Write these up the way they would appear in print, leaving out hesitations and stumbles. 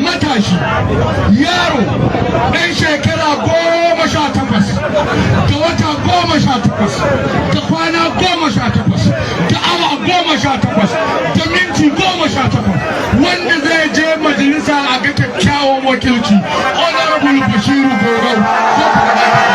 matashi yaro ɗan shekara 18 da wata 18 da kwana 18 da awa 18 da minti 18 wanda zai je majalisa a ga kyakkyawan wakilci honorable Bashiru Gogau.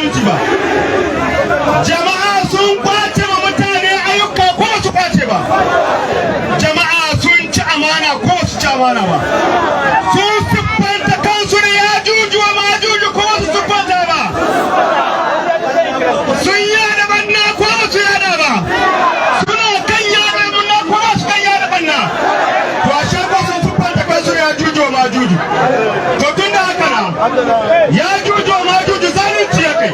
zalunci ba. Jama'a sun kwace ma mutane ayyuka ko su kwace ba. Jama'a sun ci amana ko su ci amana ba. Sun siffanta kansu da Yajuju wa Majuju ko su siffanta ba. Sun yada banna ko su yada ba. Suna kan yada banna ko su kan yada banna. To a sha ko sun siffanta kansu da Yajuju wa Majuju. To tun da haka na Yajuju wa Majuju zalunci ya kai.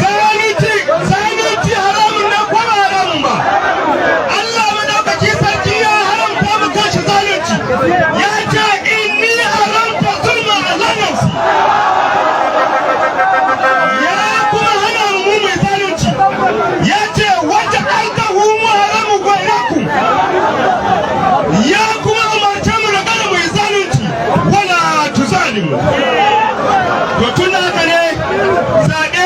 Zalunci haramun ne ko ba haramun ba. Allah madaukaki sarki ya haramta mu kashi zalunci. Ya ce inni haramta zulma ala nafsi. Ya kuma hana mu mai zalunci. Ya ce wata alkahu muharamu bainakum. Ya kuma umarce mu da kada mai zalunci wala tuzalimu. To tun haka ne zaɓe